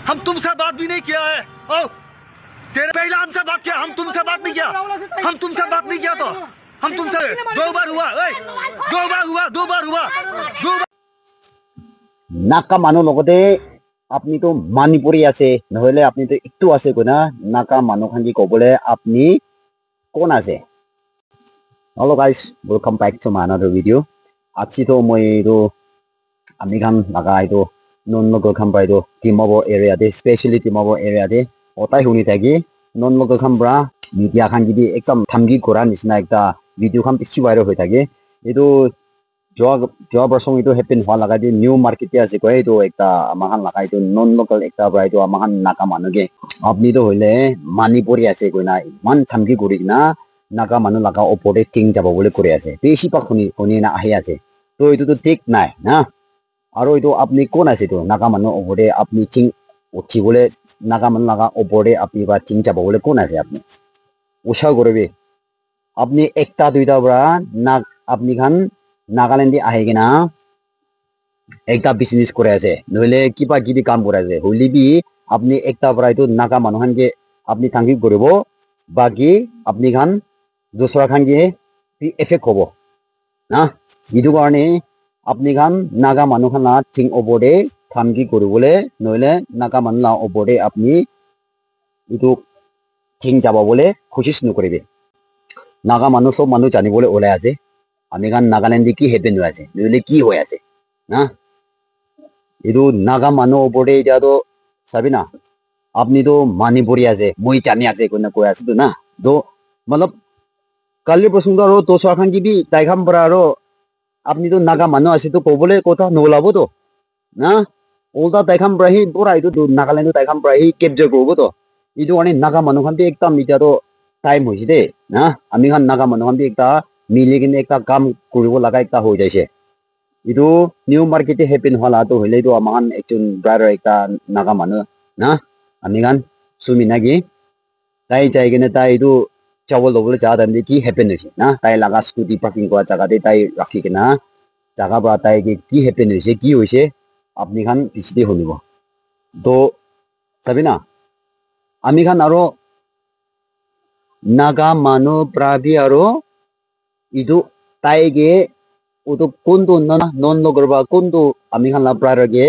हम तुमसे बात भी नहीं किया है। ओ, तेरे पहले हमसे बात किया, हम तुमसे बात नहीं किया। हम तुमसे बात नहीं किया तो हम तुमसे 2 बार हुआ, 2 बार हुआ, 2 बार हुआ, 2 बार। नाका मानु लगते अपनी तो मणिपुरी आसे নহলে अपनी तो इतु आसे कोना नाका मानु खान की कबले अपनी कौन आसे। Hello guys, welcome back to my another video. Achi to moi do ami kan laga itu non local khambai do Timabo area de, especially Timabo area de otai huni thagi non local khambra media khan gibi ekdam thamgi kora nisna ekta video khan bishi viral hoi thage. Itu job bersong itu happen hwa laga di new market ya ase koi itu ekta amahan laga itu non local ekta bra itu amahan naka manuge apni to hoile manipuri ase koi na man thamgi kori na naga manu laga opore king jabo bole kore ase beshi pa khuni na ahi ase to itu to ঠিক নাই না aro itu apni kon ase to naga manu opore apni king uthi bole naga manu laga opore apni ba king jabo bole kon ase apni usha korebe apni ekta duita bra na apni khan Nagaland ahe gina ekta business kore ase noile kiba kibi kaam kore ase holi bi apni ekta bra itu naga manu khan ke apni thangi koribo baki apni khan dusra khan ke effect hobo na idu karone apni khan naga manu khan la thing obode thamgi koribole noile naga manu la obode apni itu thing jaba bole koshish nokoribe naga manu sob manu janibole olai ase আমি গান নাগালেন্ডে কি happen হৈ আছে নইলে কি হৈ আছে না এটো নাগা মানুহ ওপৰতে এতিয়া তো চাবি না আপনি তো মণিপুৰী আছে মই জানি আছে কোনে কৈ আছে তো না তো মতলব কালি প্ৰসংগ আৰু তো সৰখান কি বি তাইখাম পৰা আৰু আপনি তো নাগা মানুহ আছে তো কবলে কথা নলাব তো না ওলটা তাইখাম প্ৰাহি পুৰা এটো নাগালেন্ড তাইখাম প্ৰাহি কেপচাৰ কৰিব তো এটো কাৰণে নাগা মানুহ খান বি একদম এতিয়া তো টাইম হৈছে দে না আমি খান নাগা মানুহ খান বি একটা মিলি কিনে একটা কাম কৰিব লাগা একটা হৈ যাইছে ইটো নিউ মার্কেটে হেপেন হলা তো হইলে তো আমান একজন ব্রাদার একটা নাগা মানুহ না আমি গান সুমি নাকি তাই যাই কিনে তাই ইটো চাবল লবলে যা দাম কি হেপেন হইছে না তাই লাগা স্কুটি পার্কিং করা জায়গাতে তাই রাখি কিনা জায়গা বা তাই কি হেপেন হইছে কি হইছে আপনি খান পিছতে শুনিব তো চাবি না আমি খান আৰু নাগা মানুহ প্ৰাবি আৰু itu taige uto kundu non local ba kundu ami khan la brother ge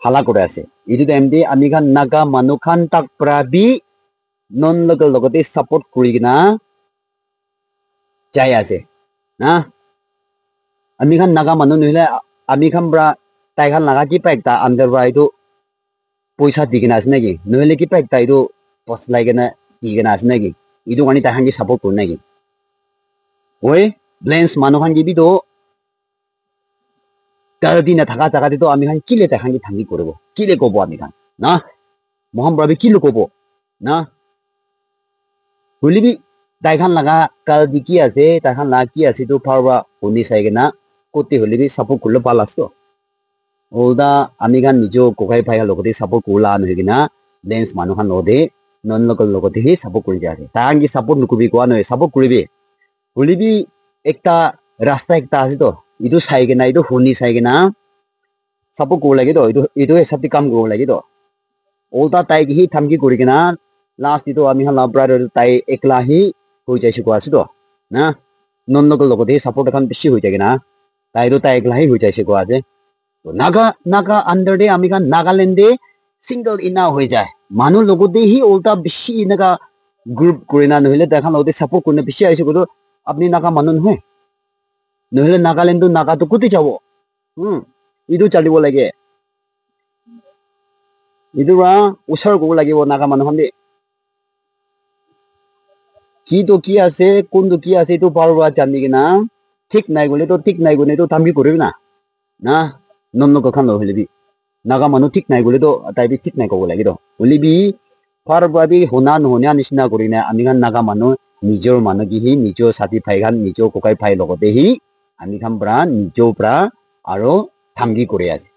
hala kore ase itu demdi ami khan naga manu khan tak prabi non local logote support kuri gina jai ase na ami khan naga manu nile ami khan bra tai khan laga ki paikta under ba itu poisa digina ase nagi nile ki paikta itu post laigena digina ase nagi itu kani tai khan ki support kur nagi ওই ব্লেন্স মানুহ খান গিবি তো তার দিনে থাকা জায়গাতে তো আমি খান কিলে তাহাঙ্গি থাঙ্গি করব কিলে কব আমি খান না মহাম ব্রাবি কিলো কব না হলিবি তাইখান লাগা কাল দি কি আছে তাইখান লাগা কি আছে তো পারবা হনি সাইগে না করতে হলিবি সাপোর্ট করলে পালাস তো ওলদা আমি খান নিজ কোকাই ভাই লগতে সাপোর্ট করলা নহই কিনা ব্লেন্স মানুহ খান লগতে নন লোকাল লগতে হি সাপোর্ট কৰি যায় তাহাঙ্গি সাপোৰ্ট নকবি কোৱা নহয় সাপোৰ্ট কৰিবি হলিবি একটা রাস্তা একটা আছে তো ইটো চাইগে না ইটো শুনি চাইগে না সাপোর্ট করব লাগে তো ইটো হিসাবটি কাম করব লাগে তো ওলটা তাইক হি থামকি করি কিনা লাস্ট ইটো আমি হালা ব্রাদার তাই একলা হি হই যাইছে কো আছে তো না নন লোকাল লগতে সাপোর্ট এখন বেশি হই যায় না তাইরো তাই একলা হি হই যাইছে কো আছে তো নাগা আন্ডার দে আমি কান নাগাল্যান্ডে সিঙ্গল ইনা হই যায় মানুহ লগতে হি ওলটা বেশি ইনাকা গ্রুপ করে না নহলে দেখান ওতে সাপোর্ট করনে বেশি আইছে কো আপনি নাগা মানুহ নহয় নহলে নাগালেন্ড নাগা তো কুতি যাব ইটো চালিব লাগে ইটো রা উছাৰ কৰিব লাগিব নাগা মানুহ খান কি তো কি আছে কোনটো কি আছে তো পারবা জানি কিনা ঠিক নাই গলে তো ঠিক নাই গলে তো থামকি কৰিবি না না নন্ন খান নহলিবি নাগা মানুহ ঠিক নাই গলে তো তাই বি ঠিক নাই কব লাগে তো হলিবি পারবাবি হোনা নহনিয়া নিচিনা কৰি না আমি খান নাগা মানুহ নিজৰ মানুহ কি নিজৰ সাথী ভাই খান নিজৰ কোকাই ভাই লগতে হি আমি খান ব্ৰা নিজৰ ব্ৰা আৰু থামগি কৰি আছে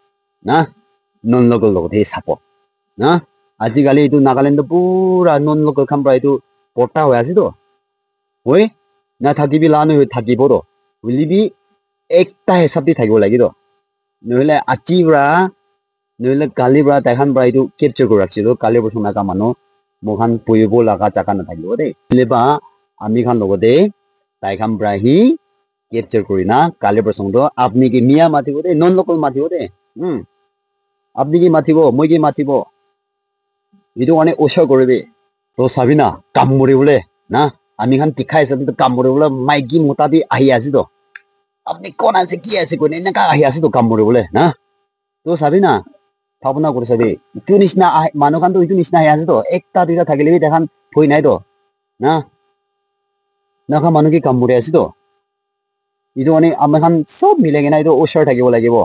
না নন লোকাল লগতে সাপোর্ট না আজিকালি এইটো নাগালেন্ড পুরা নন লোকাল খান ব্রা এইটো পটা হৈ আছে তো ওই না থাকিবি লা নহয় থাকিব তো বুলিবি একটা হিচাপ দি থাকিব লাগে তো নহলে আজি ব্রা নহ'লে কালিৰ পৰা তাইখান পৰা এইটো কেপচাৰ কৰি ৰাখিছিলোঁ কালিৰ বছৰ নাকা মানুহ মোখান পুহিব লগা জাগা নাথাকিব দেই বা আমি খান লগতে তাইখান পৰা সি কেপচাৰ কৰি না কালিৰ বছৰটো আপুনি কি মিয়া মাতিব দেই নন লোকেল মাতিব দেই আপনি কি মাতিব মই কি মাতিব এইটো মানে ওচৰ কৰিবি তো চাবি না কাম মৰিবলৈ না আমি খান তীখা হিচাপে কাম মৰিবলৈ মাইকী মোটা দি আহি আছো তো আপনি কোন আছে কি আছে কোন এনেকা আহি আছো তো কাম মৰিবলৈ না তো চাবি না ভাৱনা কৰি চাবি ইটো নিচিনা মানুহ খানতো ইটো নিচিনা আহি আছে তো একটা দুটা থাকিলে দেখান ভয় নাই তো না নাখা মানুহ কি কাম মৰি আছে তো এইটো মানে আমাৰ খান চব মিলাই কিনে এইটো ওচৰ থাকিব লাগিব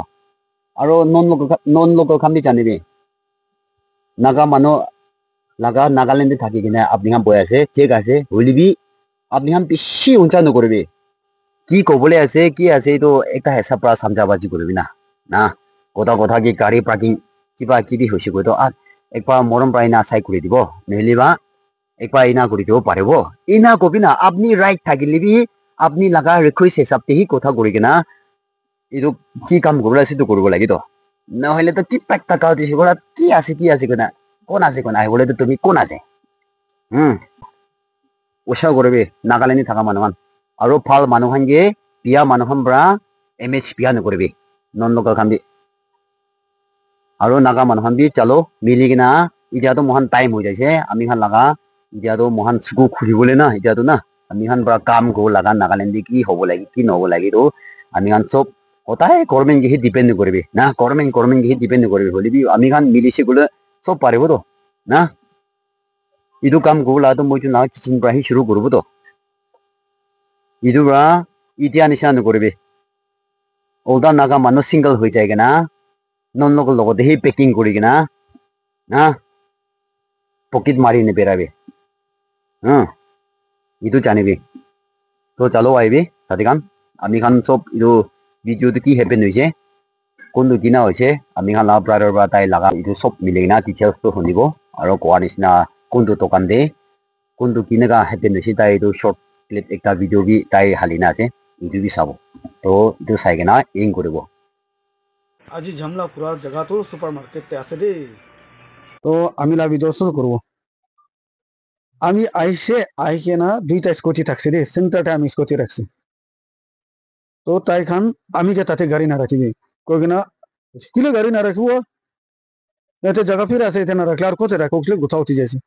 আৰু নন লোকেল খান জানিবি নাগা মানুহ লাগা নাগালেণ্ডে থাকি কিনে আপনি খান বৈ আছে ঠিক আছে হলিবি আপনি খান বেছি উঞ্চা নকৰিবি কি কবলৈ আছে কি আছে এইটো একটা হেঁচা পৰা চামজাবাজি কৰিবি না না কথা কি গাড়ী পাৰ্কিং কিবা কিবি হৈছে গৈ তো একবাৰ মৰম প্ৰায় না চাই কৰি দিব নহ'লেবা একবাৰ ইনা কৰি দিব পাৰিব ইনা কবি না আপনি ৰাইট থাকিলে বি আপনি লাগা ৰিকুৱেষ্ট হিচাপতে সি কথা কৰি কিনা এইটো কি কাম কৰিব আছে সেইটো কৰিব লাগে তো নহ'লে তো কি পাত্তা কাউ দিছে ঘৰত কি আছে কোনা কোন আছে কোন আহিবলৈ তো তুমি কোন আছে ওচৰ কৰিবি নাগালেণ্ডে থকা মানুহখন আৰু ভাল মানুহখন কি বিয়া মানুহখন পৰা এমএচ বিয়া নকৰিবি নন লোকেল খান আৰু নাগা মানুহখন বি চালো মিলি কিনা এতিয়াতো মহান টাইম হৈ যাইছে আমি খান লাগা এতিয়াতো মহান চকু খুলিবলৈ না এতিয়াতো না আমি খান পৰা কাম কৰিব লাগা নাগালেণ্ডে কি হ'ব লাগে কি নহ'ব লাগে তো আমি খান চব সদায় গভৰ্ণমেণ্ট গিহি ডিপেণ্ড নকৰিবি না গভৰ্ণমেণ্ট গিহি ডিপেণ্ড নকৰিবি হ'লেবি আমি খান মিলিছে গ'লে চব পাৰিব তো না এইটো কাম কৰিব লাগাতো মইতো না কিচিন পৰা সি শুৰু কৰিব তো এইটো পৰা এতিয়া নিচিনা নকৰিবি ওলটা নাগা মানুহ চিংগল হৈ যায় না নন লোকেল লগতে সেই পেকিং কৰি কিনা না পকেট মাৰি নেপেৰাবি এইটো জানিবি তো চালো আহিবি তাতে খান আমি খান চব এইটো ভিডিঅ'টো কি হেপেন হৈছে কোনটো কিনা হৈছে আমি খান লাভ ব্ৰাদাৰ পৰা তাই লাগা এইটো চব মিলি কিনা ডিটেইলছটো শুনিব আৰু কোৱাৰ নিচিনা কোনটো দোকান দে কোনটো কেনেকা হেপেন হৈছে তাই এইটো শ্বৰ্ট ক্লিপ একটা ভিডিঅ' বি তাই হালিনা আছে এইটো বি চাব তো এইটো চাই কিনা এং কৰিব আজি ঝামলা পুরা জায়গা তো সুপার মার্কেটে আছে রে তো আমি লাভ ভিডিও শুরু করবো আমি আইকে না দুইটা স্কচি থাকছে রে সেন্টারটা আমি স্কচি রাখছি তো তাই খান আমি যে তাতে গাড়ি না রাখিবি কই কিনা স্কুলে গাড়ি না রাখবো এতে জায়গা ফিরে আছে এতে না রাখলে আর কোথায় রাখো উঠলে কোথাও উঠে যাইছি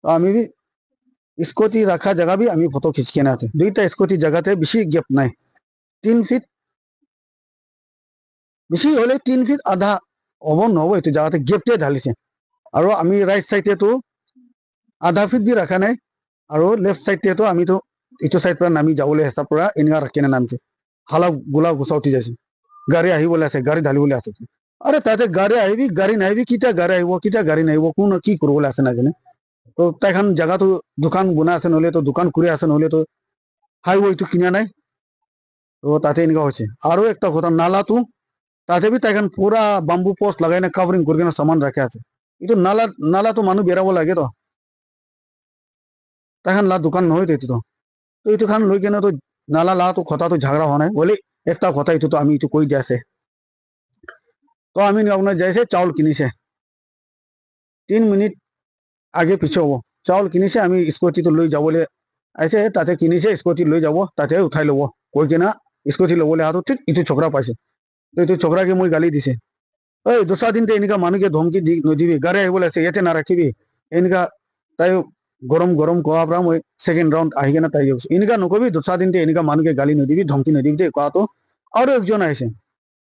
তো আমি স্কচি রাখা জায়গা বি আমি ফটো খিচকে না আছে দুইটা স্কচি জায়গাতে বেশি গ্যাপ নাই 3 ফিট বেশি হলে 3 ফিট আধা হব নহব এইটো জায়গাতে গ্যাপটে ঢালিছে আৰু আমি ৰাইট সাইডে তো আধা ফিট বি ৰাখা নাই আৰু লেফট সাইডে তো আমি তো এইটো সাইড পৰা নামি যাবলৈ হেঁচা পৰা এনেকা ৰাখি কেনে নামিছে হালা গোলা গুচা উঠি যাইছে গাড়ী আহিবলৈ আছে গাড়ী ঢালিবলৈ আছে আরে তাতে গাড়ী আহিবি গাড়ী নাহিবি কেতিয়া গাড়ী আহিব কেতিয়া গাড়ী নাহিব কোন কি কৰিবলৈ আছে নাজানে তো তাইখান জায়গাটো দোকান বনাই আছে নহলে তো দোকান কৰি আছে নহলে তো হাইৱেটো কিনা নাই তো তাতে এনেকা হৈছে আৰু একটা কথা নালাটো তাতে বি তাইখান পুরা বাম্বু পোস্ট লাগাই না কাভারিং করে কিনা সামান রাখে আছে এইটো নালা তো মানুহ বেৰাব লাগে তো তাইখান লা দোকান নহয় তো এইটো তো এইটো খান লৈ কেনে তো নালা লাটো কথাটো ঝগড়া হোৱা নাই বলে একটা কথা এইটো তো আমি এইটো কৈ দিয়া আছে তো আমি আপনার যাইছে চাউল কিনিছে 3 মিনিট আগে পিছে হব চাউল কিনিছে আমি স্কুটিটো লৈ যাবলৈ আহিছে তাতে কিনিছে স্কুটি লৈ যাব তাতে উঠাই ল'ব কৈ কিনা স্কুটি ল'বলৈ আহোঁ ঠিক ইটো ছোকৰা পাইছে তো এইটো ছোকৰাকে মই গালি দিছে ঐ দুসরা দিনতে এনেকা মানুহকে ধমকি দি নদিবি গাড়ী আহিবলৈ আছে ইয়াতে নাৰাখিবি এনেকা তাই গৰম গৰম কোৱাৰ পৰা মই সেকেন্ড ৰাউন্ড আহি কিনে তাই গৈছো এনেকা নকবি দুসৰা দিনতে এনেকা মানুহকে গালি নদিবি ধমকি নদিবি দেই কোৱাটো আৰু একজন আহিছে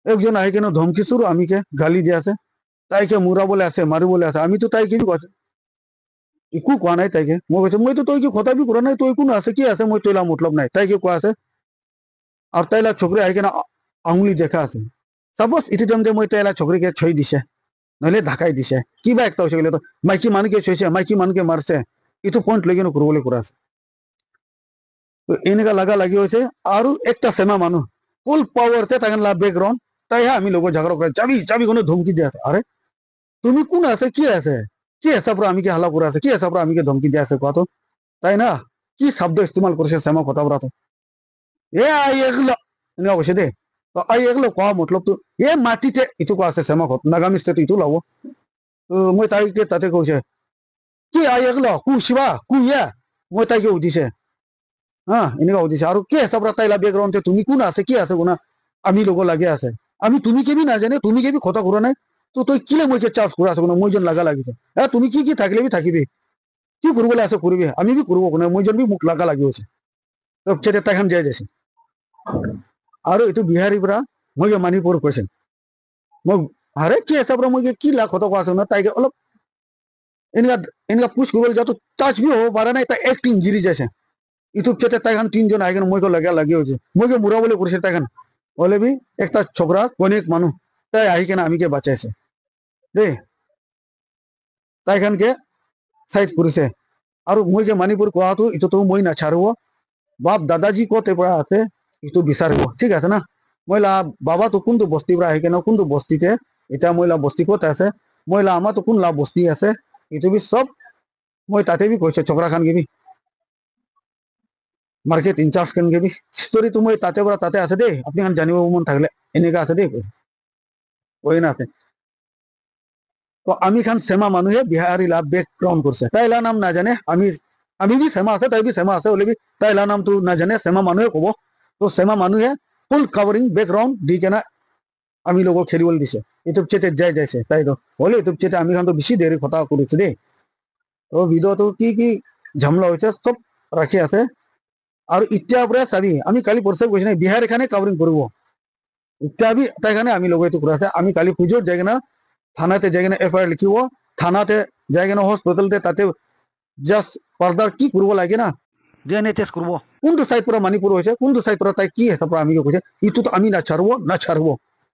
একজন আহি কেনে ধমকি চুৰ আমিকে গালি দি আছে তাইকে মুৰাবলৈ আছে মাৰিবলৈ আছে আমিতো তাই কি কৈছে একো কোৱা নাই তাইকে মই কৈছো মইতো তই কি কথা বি কৰা নাই তই কোনো আছে কি আছে মই তইলা মতলব নাই তাইকে কোৱা আছে আৰু তাইলা ছোকৰি আহি কেনে আঙুলি দেখা আছে সাপোজ ইটো টাইমতে মই তাইলা ছোকরিকে ছই দিছে নহলে ঢাকাই দিছে কিবা একটা হৈছে গেলে তো মাইকী মানুহকে ছইছে মাইকী মানুহকে মারছে ইটো পয়েন্ট লৈ কেনে কৰিবলৈ কৰা আছে তো এনেকা লাগা লাগি হৈছে আৰু একটা সেনা মানুহ ফুল পাওয়ারতে তাকে লাভ ব্যাকগ্রাউন্ড তাই হ্যাঁ আমি লোক ঝগড়া করে চাবি চাবি কোনো ধমকি দিয়ে আছে আরে তুমি কোন আছে কি আছে কি হিসাব আমি কি হালা করে আছে কি হিসাব আমি ধমকি দিয়ে আছে কত তাই না কি শব্দ ইস্তেমাল করেছে শ্যামা কথা বলা তো এ এগুলো এনেকা বসে দে তো এইগুলো কোৱা মতলবটো এই মাটিতে ইটো কোৱা আছে চেমাকত নাগামিষ্টেটো ইটো ল'ব তো মই তাইকে তাতে কৈছে কি এইগুলো কুচিবা কুইয়া মই তাইকে সুধিছে হা এনেকুৱা সুধিছে আৰু কি হিচাপত তাইলা বেকগ্ৰাউণ্ডে তুমি কোন আছে কি আছে কোনা আমি লোক লাগে আছে আমি তুমি কেবি নাজানে তুমি কেবি কথা কৰা নাই তো তই কিলে মই চাৰ্জ কৰা আছে কোনা মই যেন লাগা লাগিছে তুমি কি থাকিলে বি থাকিবি কি কৰিবলৈ আছে কৰিবি আমি বি কৰিব কোনে মই যেন বি মোক লাগা লাগি আছে তো চেতে তাইখান যাই যাইছে আৰু এইটো বিহাৰীৰ পৰা মই মানিপুৰ কৈছে মই আৰে কি হিচাপত মই কি লাখ কথা কোৱা আছে না তাইকে অলপ এনেকা পুছ কৰিবলৈ যাওঁতো টাচ বি হ'ব পাৰে নাই তাই এক্টিং গিৰি যাইছে ইউটিউব চেতে তাইখান তিনজন আহি কেনে মই লগা লাগি হৈছে মই মুৰাবলৈ কৰিছে তাইখান হলে বি একটা ছোকরা অনেক মানুষ তাই আহি কেনে আমিকে বাঁচাইছে দেই তাইখানকে সাইড কৰিছে আৰু মই যে মানিপুৰ কোৱাটো এইটোতো মই নাচাৰো বাপ দাদাজি ক'তে পৰা আছে এইটো বিচাৰিব ঠিক আছে না মই বাবাটো কোনটো বস্তিৰ পৰা আহি কেনে কোনটো বস্তিতে এতিয়া মই বস্তি ক'ত আছে মই আমাৰতো কোন বস্তি আছে এইটো বি চব মই তাতে বি কৈছে ছোকৰা খান গেবি মাৰ্কেট ইনচাৰ্জ কেন গেবি স্টোৰি তো মই তাতে পৰা তাতে আছে দেই আপনি জানিব মন থাকলে এনেকা আছে দেই কৈছে ওই না আছে তো আমি খান সেমা মানুহে বিহাৰী লা বেকগ্রাউন্ড করছে তাইলা নাম না জানে আমি বি সেমা আছে তাই বি সেমা আছে হলে বি তাইলা নাম তো না জানে সেমা মানুহে কব তো সেমা মানুহে ফুল কাভারিং বেকগ্রাউন্ড দি কেনা আমি লোক খেলিবলৈ দিছে ইউটিউব চেটে যাইছে তাই তো হলে ইউটিউব চেটে আমি খান তো বেশি দেরি কথা কৰিছে দেই তো ভিডিওটো কি ঝামেলা হৈছে সব ৰাখি আছে আৰু ইতিয়াৰ পৰা চাবি আমি কালি পৰসে কৈছে নাই বিহাৰ এখানে কাভাৰিং কৰিব ইতিয়া বি তাইখানে আমি লোক এইটো কৰা আছে আমি কালি পুজোর যাই না থানাতে যাই কিনে এফআইআর লিখিব থানাতে যাই কিনে হস্পিটালতে তাতে জাস্ট ফার্দার কি করব লাগে না ডিএনএ টেস্ট করব কোনটো সাইড পৰা মানিপুৰ হৈছে কোনটো সাইড পৰা তাই কি হিচাপ আমি কৈছে ইটো আমি নাছাড়ব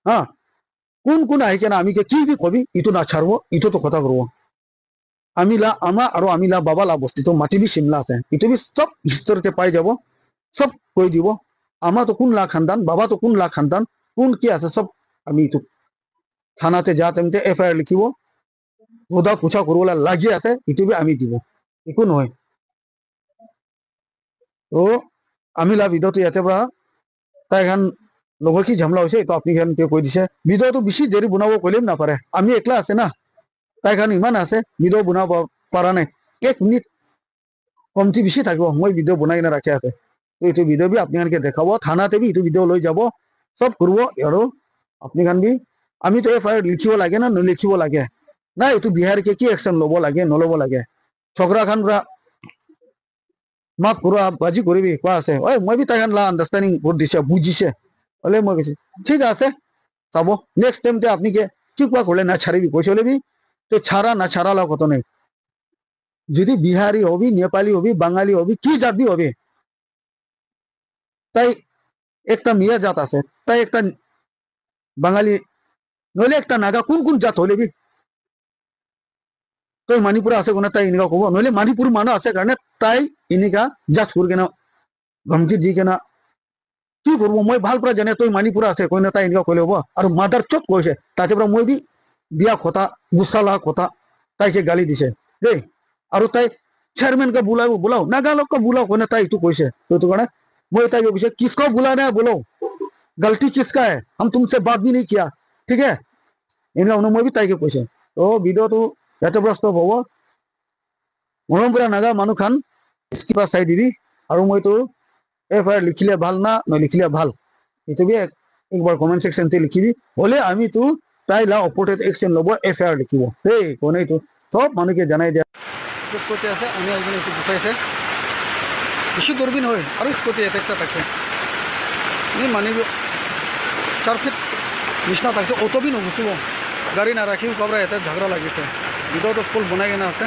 হা কোন আহি কেনে আমি কি বি কবি ইটো নাছাড়ব ইটো তো কথা করব আমি আমা আৰু আমি বাবা বস্তিটো মাটি বি চিমলা আছে ইটো বি সব হিষ্টরিতে পাই যাব সব কৈ দিব আমার তো কোন খানদান বাবা তো কোন খানদান কোন কি আছে সব আমি ইটো থানাতে যা তেমতে এফআইআর লিখিব সোধা পোছা কৰিবলৈ লাগি আছে ইটো বি আমি দিব একো নহয় তো আমি ভিডিওটো ইয়াতে পৰা তাইখান লগৰ কি ঝামেলা হৈছে এইটো আপুনি খান কৈ দিছে ভিডিওটো বেছি দেৰি বনাব কলেম নাপাৰে আমি একলা আছে না তাইখান ইমান আছে ভিডিও বনাব পৰা নাই 1 মিনিট কমতি বেছি থাকিব মই ভিডিও বনাই কিনে ৰাখি আছে তো এইটো ভিডিও বি আপুনি খানকে দেখাব থানাতে বি এইটো ভিডিও লৈ যাব সব কৰিব আৰু আপুনি খান বি আমি তো এফআইআর লিখিব লাগে না নলিখিব লাগে না এইটো বিহারকে কি অ্যাকশন লব লাগে নলব লাগে ছোকরা খান পৰা মাক পুৰা বাজি কৰিবি কোৱা আছে ঐ মই বি তাইখান আন্ডারস্ট্যান্ডিং ভোট দিছে বুজিছে হলে মই কৈছে ঠিক আছে চাব নেক্সট টাইমতে আপনি কি কোৱা করলে না ছাড়িবি কৈছে হলে বি তো ছাড়া না ছাড়া লা কত নেই যদি বিহারি হবি নেপালি হবি বাঙালি হবি কি জাতি হবি তাই একটা মিয়া জাত আছে তাই একটা বাঙালি নহলে একটা নাগা কোন জাত হলে বি তই মানিপুৰ আছে কোনে তাই এনেকা কব নহলে মানিপুৰ মানুহ আছে কাৰণে তাই এনেকা জাজ কৰি কেনা ধমকি দি কেনা কি কৰব মই ভাল পৰা জানে তই মানিপুৰ আছে কইনা তাই এনেকা কলে হব আৰু মাদাৰ চপ কৈছে তাতে পৰা মই বি বিয়া কথা গুসা লা কথা তাইকে গালি দিছে দেই আৰু তাই চেয়ারম্যান কে বুলাও নাগালক কে বুলাও কইনা তাই এইটো কৈছে তো কাৰণে মই তাইকে কৈছে किसको बुलाना है बोलो गलती किसका है हम तुमसे बात भी नहीं किया ठीक है এনেকা মই বি তাইকে কৈছে তো ভিডিওটো ইয়াতে পৰা ষ্টপ হ'ব মৰম পৰা নাগা মানুহ খান স্কিপাৰ চাই দিবি আৰু মইতো এফআইআৰ লিখিলে ভাল না নলিখিলে ভাল এইটো বি একবাৰ কমেন্ট সেকশনতে লিখিবি হলে আমি তো তাই অপোজিট একশন লব এফআইআর লিখিব এই কোনে তো সব মানুষকে জানাই দিয়া স্কুটি আছে আমি একজন এইটো গুছাইছে বেছি দূৰবীন হয় আৰু স্কুটি এটা থাকে ই মানিব 4 ফিট নিচিনা থাকে অটো বি নুগুচিব গাড়ী নাৰাখিও কবৰা এটা ঝগড়া লাগিছে ভিডিওটো ফুল বনাই কেনে আছে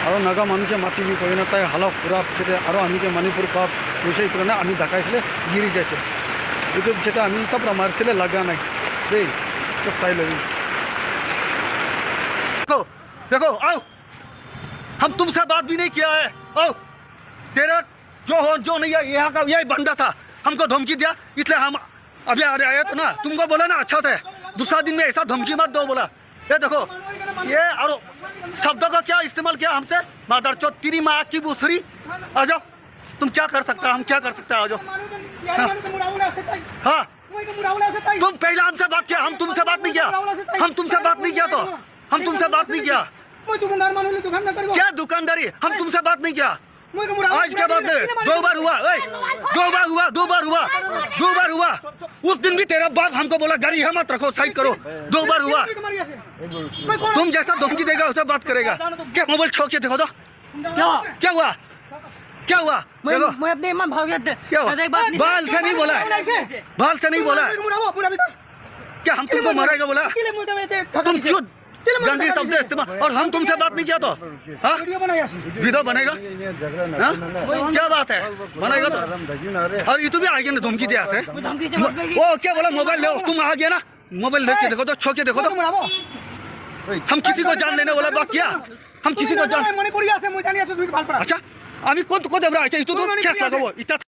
আৰু নাগা মানুহকে মাতিবি কৈ না তাই হালা পুৰা পিছতে আৰু আমিকে মণিপুৰ কাপ কৈছে এইটো কাৰণে আমি দেখাইছিলে গিৰি যাইছে এইটো পিছতে আমি সব মাৰিছিলে লাগা নাই দেই চব চাই লবি देखो आओ हम तुमसे बात भी नहीं किया है आओ तेरा जो नहीं है यहाँ का यही बंदा था हमको धमकी दिया इसलिए हम अभी आए तो ना तुमको बोला ना अच्छा था दूसरा दिन में ऐसा धमकी मत दो बोला ये देखो ये और शब्दों का क्या इस्तेमाल किया हमसे मादर चौथ तेरी माँ की बूसरी आ जाओ तुम क्या कर सकता है, हम क्या कर सकते हैं, आ जाओ। हाँ तुम पहले हमसे बात किया, हम तुमसे बात नहीं किया, हम तुमसे बात नहीं किया, तो हम तुमसे बात नहीं किया। क्या दुकानदारी, हम तुमसे बात नहीं किया। आज क्या बात है, 2 बार हुआ, 2 बार हुआ। उस दिन भी तेरा बाप हमको बोला गाड़ी है मत रखो, साइड करो, 2 बार हुआ। तुम जैसा धमकी देगा वैसा बात करेगा। क्या मोबाइल छो के देखो तो, क्या हुआ, क्या हुआ, देखो मैं अपने मन भाव क्या हुआ, बाल से नहीं बोला है, बाल से नहीं बोला है। क्या हम तुमको मारेगा बोला, तुम क्यों गंदी शब्द इस्तेमाल, और हम तुमसे बात नहीं किया तो हाँ वीडियो बनेगा, हाँ? क्या बात है, बनेगा तो। और ये तो भी आगे ना धमकी दिया है, वो क्या बोला मोबाइल लो, तुम आ गया ना, मोबाइल लेके देखो तो, छो के देखो तो। हम किसी को जान लेने वाला बात किया, हम किसी को जान, अच्छा अभी कौन को देवरा है, तो क्या लगाओ इतना